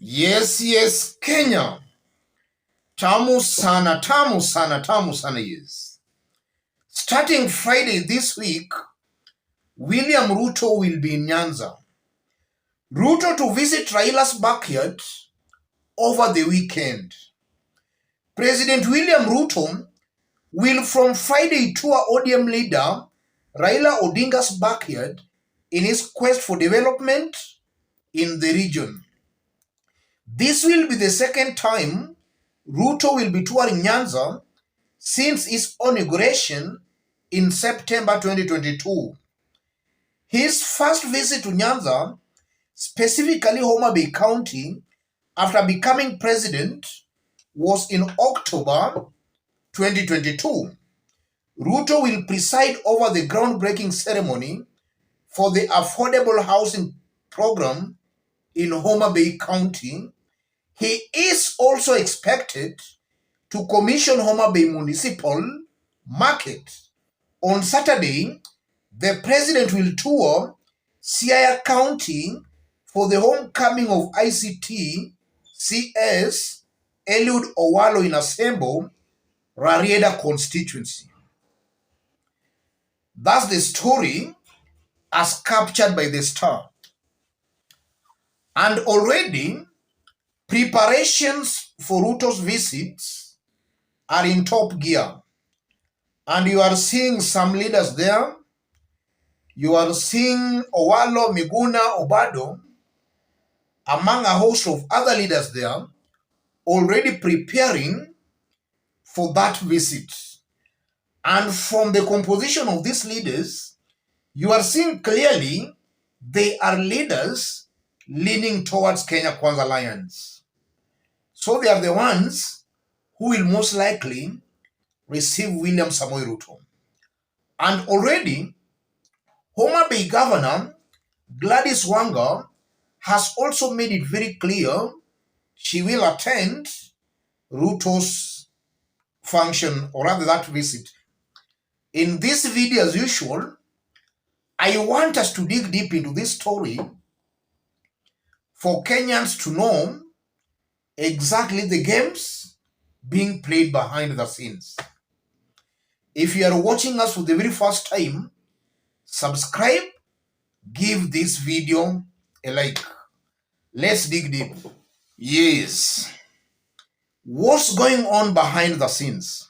Yes, Kenya. Tamu sana, tamu sana, tamu sana, yes. Starting Friday this week, William Ruto will be in Nyanza. Ruto to visit Raila's backyard over the weekend. President William Ruto will from Friday tour ODM leader Raila Odinga's backyard in his quest for development in the region. This will be the second time Ruto will be touring Nyanza since his inauguration in September 2022. His first visit to Nyanza, specifically Homa Bay County, after becoming president, was in October 2022. Ruto will preside over the groundbreaking ceremony for the affordable housing program in Homa Bay County. He is also expected to commission Homa Bay Municipal Market. On Saturday, the president will tour Siaya County for the homecoming of ICT CS Eliud Owalo in Asembo, Rarieda constituency. That's the story as captured by the Star. And already, preparations for Ruto's visits are in top gear. And you are seeing some leaders there. You are seeing Owalo, Miguna, Obado, among a host of other leaders there, already preparing for that visit. And from the composition of these leaders, you are seeing clearly they are leaders leaning towards Kenya Kwanza Alliance. So they are the ones who will most likely receive William Samoei Ruto. And already, Homa Bay Governor Gladys Wanga has also made it very clear she will attend Ruto's function, or rather that visit. In this video, as usual, I want us to dig deep into this story for Kenyans to know exactly the games being played behind the scenes. If you are watching us for the very first time, subscribe, give this video a like. Let's dig deep. Yes. What's going on behind the scenes?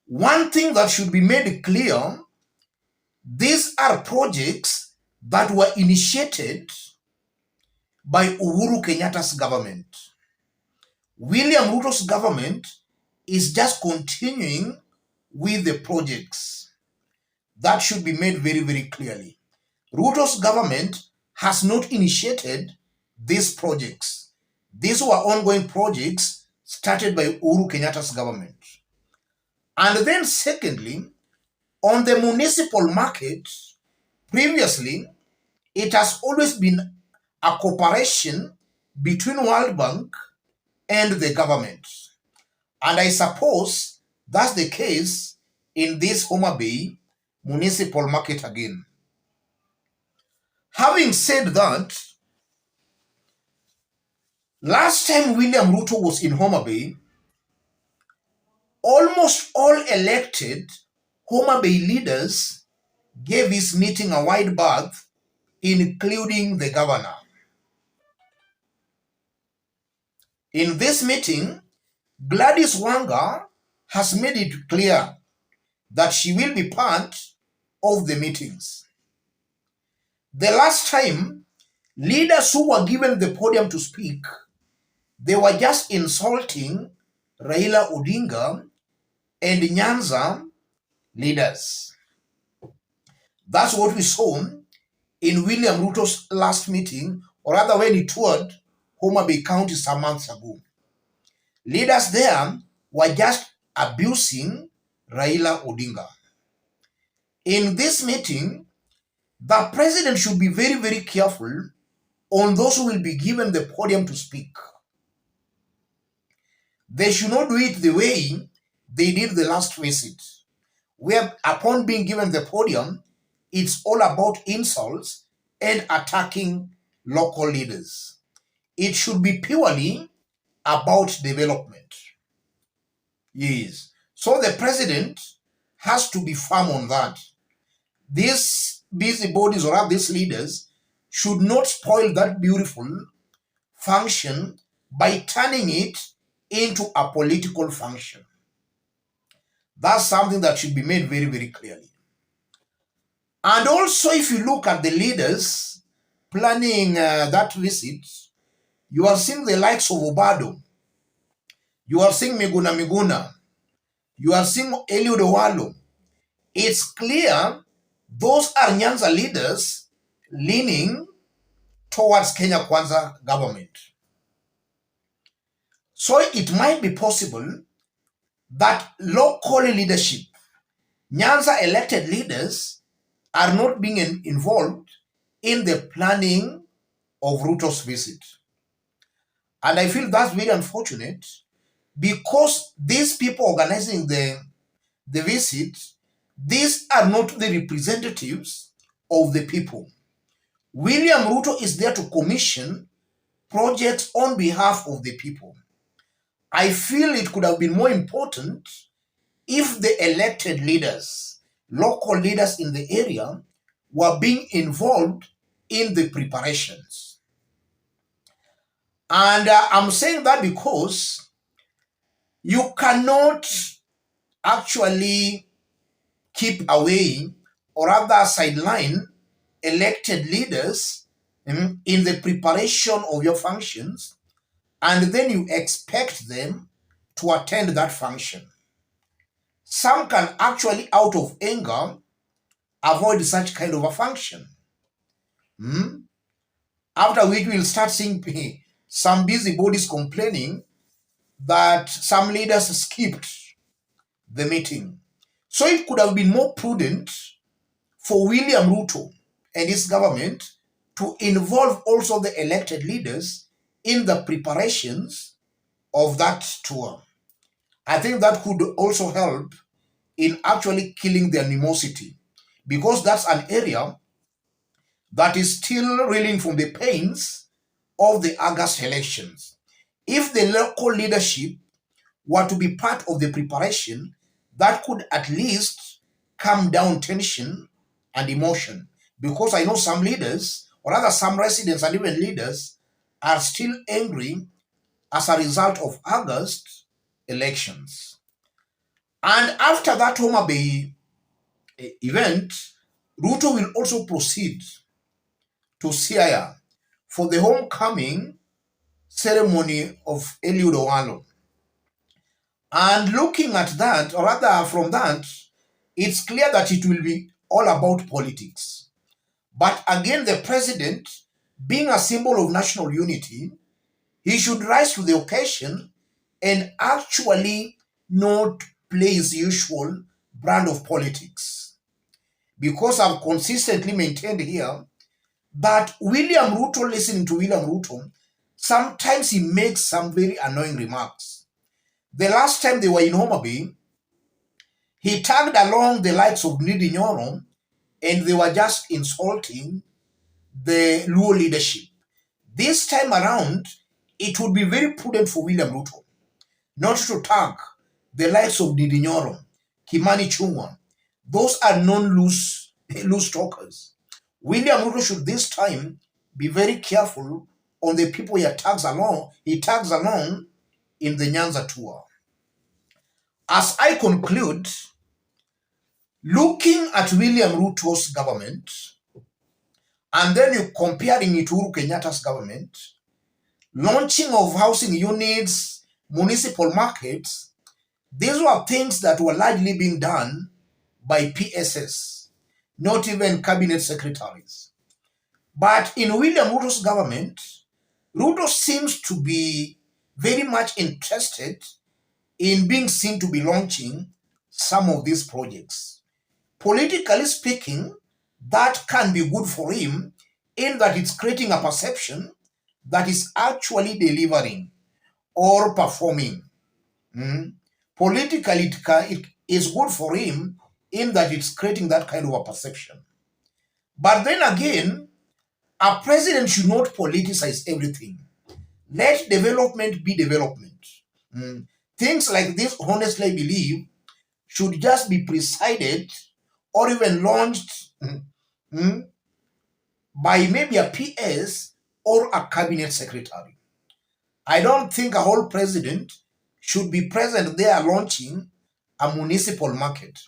One thing that should be made clear, these are projects that were initiated by Uhuru Kenyatta's government. William Ruto's government is just continuing with the projects. That should be made very, very clearly. Ruto's government has not initiated these projects. These were ongoing projects started by Uhuru Kenyatta's government. And then secondly, on the municipal market, previously, it has always been a cooperation between World Bank and the government. And I suppose that's the case in this Homa Bay municipal market again. Having said that, last time William Ruto was in Homa Bay, almost all elected Homa Bay leaders gave his meeting a wide berth, including the governor. In this meeting, Gladys Wanga has made it clear that she will be part of the meetings. The last time, leaders who were given the podium to speak, they were just insulting Raila Odinga and Nyanza leaders. That's what we saw in William Ruto's last meeting, or rather when he toured Homa Bay County some months ago. Leaders there were just abusing Raila Odinga. In this meeting, the president should be very, very careful on those who will be given the podium to speak. They should not do it the way they did the last visit, where upon being given the podium, it's all about insults and attacking local leaders. it should be purely about development. Yes. So the president has to be firm on that. These busybodies or these leaders should not spoil that beautiful function by turning it into a political function. That's something that should be made very, very clearly. And also, if you look at the leaders planning that visit, you are seeing the likes of Obado, you are seeing Miguna Miguna, you are seeing Eliud Owalo. It's clear those are Nyanza leaders leaning towards Kenya Kwanza government. So it might be possible that local leadership, Nyanza elected leaders, are not being involved in the planning of Ruto's visit. And I feel that's very unfortunate because these people organizing the visit, these are not the representatives of the people. William Ruto is there to commission projects on behalf of the people. I feel it could have been more important if the elected leaders, local leaders in the area, were being involved in the preparations. And I'm saying that because you cannot actually keep away or rather sideline elected leaders in the preparation of your functions, and then you expect them to attend that function. Some can actually, out of anger, avoid such kind of a function. After which we'll start seeing some busybodies complaining that some leaders skipped the meeting. So it could have been more prudent for William Ruto and his government to involve also the elected leaders in the preparations of that tour. I think that could also help in actually killing the animosity, because that's an area that is still reeling from the pains of the August elections. If the local leadership were to be part of the preparation, that could at least calm down tension and emotion. Because I know some leaders, or rather some residents and even leaders, are still angry as a result of August elections. And after that Homa Bay event, Ruto will also proceed to Siaya for the homecoming ceremony of Eliud Owalo. And looking at that, or rather from that, it's clear that it will be all about politics. But again, the president, being a symbol of national unity, he should rise to the occasion and actually not play his usual brand of politics. Because I've consistently maintained here that William Ruto, listening to William Ruto, sometimes he makes some very annoying remarks. The last time they were in Homa Bay, he tagged along the likes of Ndindi Nyoro, and they were just insulting the Luo leadership. This time around, it would be very prudent for William Ruto not to tag the likes of Ndindi Nyoro, Kimani Ichung'wah. Those are non-loose talkers. William Ruto should this time be very careful on the people he tags along in the Nyanza tour. As I conclude, looking at William Ruto's government, and then you comparing it to Uhuru Kenyatta's government, launching of housing units, municipal markets, these were things that were largely being done by PSS, not even cabinet secretaries. But in William Ruto's government, Ruto seems to be very much interested in being seen to be launching some of these projects. Politically speaking, that can be good for him in that it's creating a perception that is actually delivering or performing. Politically, it is good for him in that it's creating that kind of a perception. But then again, a president should not politicize everything. Let development be development. Things like this, honestly, I believe, should just be presided or even launched by maybe a PS or a cabinet secretary. I don't think a whole president should be present there launching a municipal market.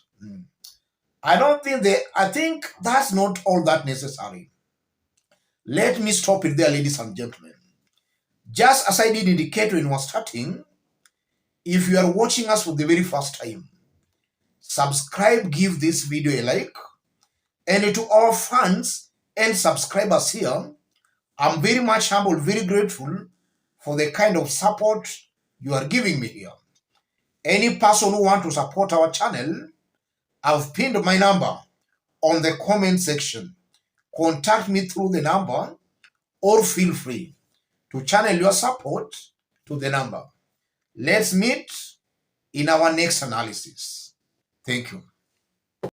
I think that's not all that necessary. Let me stop it there, ladies and gentlemen. Just as I did indicate when we were starting, if you are watching us for the very first time, subscribe, give this video a like, and to our fans and subscribers here, I'm very much humble, very grateful for the kind of support you are giving me here. Any person who wants to support our channel, I've pinned my number on the comment section. Contact me through the number or feel free to channel your support to the number. Let's meet in our next analysis. Thank you.